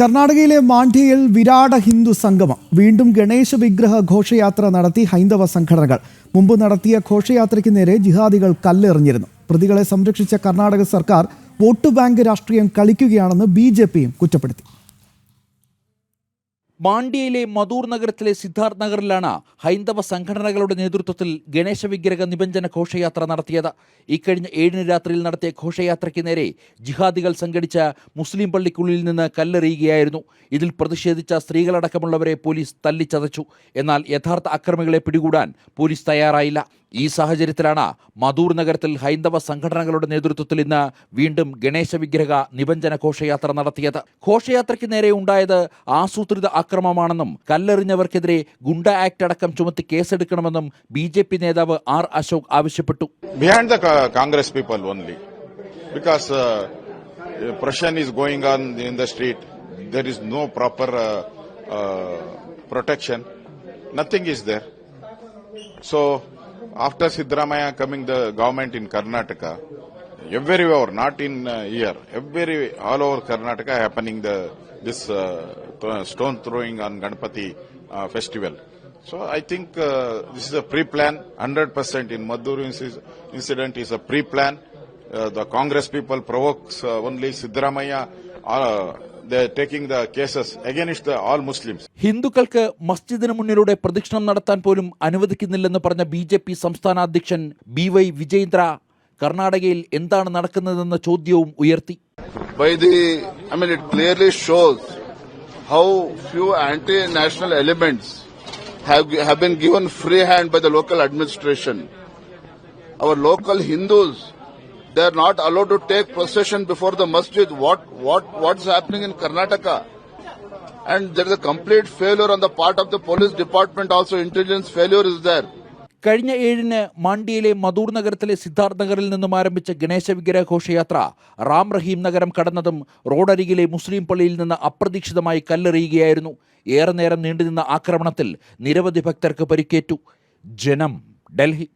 കർണാടകയിലെ മാണ്ഡ്യയിൽ വിരാട ഹിന്ദു സംഗമം. വീണ്ടും ഗണേശ വിഗ്രഹ ഘോഷയാത്ര നടത്തി ഹൈന്ദവ സംഘടനകൾ. മുമ്പ് നടത്തിയ ഘോഷയാത്രയ്ക്ക് നേരെ ജിഹാദികൾ കല്ലെറിഞ്ഞിരുന്നു. പ്രതികളെ സംരക്ഷിച്ച കർണാടക സർക്കാർ വോട്ട് ബാങ്ക് രാഷ്ട്രീയം കളിക്കുകയാണെന്ന് BJPയും കുറ്റപ്പെടുത്തി. മാണ്ഡ്യയിലെ മധൂർ നഗരത്തിലെ സിദ്ധാർത്ഥ് നഗറിലാണ് ഹൈന്ദവ സംഘടനകളുടെ നേതൃത്വത്തിൽ ഗണേശ വിഗ്രഹ നിബഞ്ജന ഘോഷയാത്ര നടത്തിയത്. ഇക്കഴിഞ്ഞ 7 രാത്രിയിൽ നടത്തിയ ഘോഷയാത്രയ്ക്ക് നേരെ ജിഹാദികൾ സംഘടിച്ച മുസ്ലിം പള്ളിക്കുള്ളിൽ നിന്ന് കല്ലെറിയുകയായിരുന്നു. ഇതിൽ പ്രതിഷേധിച്ച സ്ത്രീകളടക്കമുള്ളവരെ പോലീസ് തല്ലിച്ചതച്ചു. എന്നാൽ യഥാർത്ഥ അക്രമികളെ പിടികൂടാൻ പോലീസ് തയ്യാറായില്ല. ഈ സാഹചര്യത്തിലാണ് മധൂർ നഗരത്തിൽ ഹൈന്ദവ സംഘടനകളുടെ നേതൃത്വത്തിൽ ഇന്ന് വീണ്ടും ഗണേശ വിഗ്രഹ നിബഞ്ജന ഘോഷയാത്ര നടത്തിയത്. ഘോഷയാത്രയ്ക്ക് നേരെ ഉണ്ടായത് ആസൂത്രിത അക്രമമാണെന്നും കല്ലെറിഞ്ഞവർക്കെതിരെ ഗുണ്ട ആക്ട് അടക്കം ചുമത്തി കേസെടുക്കണമെന്നും BJP നേതാവ് R. അശോക് ആവശ്യപ്പെട്ടു. Behind the Congress people only, because oppression is going on in the street. There is no proper protection. Nothing is there. So after Siddaramaiah coming the government in Karnataka, everywhere, not in here, all over Karnataka happening this stone throwing on Ganpati festival. So I think this is a pre-plan, 100% in Madhur incident is a pre-plan. The Congress people provokes only Siddaramaiah. They're taking the cases against all Muslims. ഹിന്ദുക്കൾക്ക് മസ്ജിദിന് മുന്നിലൂടെ പ്രദക്ഷിണം നടത്താൻ പോലും അനുവദിക്കുന്നില്ലെന്ന് പറഞ്ഞ BJP സംസ്ഥാന അധ്യക്ഷൻ BY വിജയേന്ദ്ര കർണാടകയിൽ എന്താണ് നടക്കുന്നതെന്ന ചോദ്യവും ഉയർത്തി. It clearly shows how few anti-national elements have been given free hand by the local administration. Our local Hindus, they are not allowed to take procession before the masjid. What's happening in Karnataka? And there is a complete failure on the part of the police department. Also, intelligence failure is there. കഴിഞ്ഞ 7-ന് മാണ്ഡ്യയിലെ മധൂർ നഗരത്തിലെ സിദ്ധാർത്ഥ് നഗറിൽ നിന്നും ആരംഭിച്ച ഗണേശ വിഗ്രഹ ഘോഷയാത്ര റാം റഹീം നഗരം കടന്നതും റോഡരികിലെ മുസ്ലിം പള്ളിയിൽ നിന്ന് അപ്രതീക്ഷിതമായി കല്ലെറിയുകയായിരുന്നു. ഏറെ നേരം നീണ്ടുനിന്ന ആക്രമണത്തിൽ നിരവധി ഭക്തർക്ക് പരിക്കേറ്റു. ജനം, ഡൽഹി.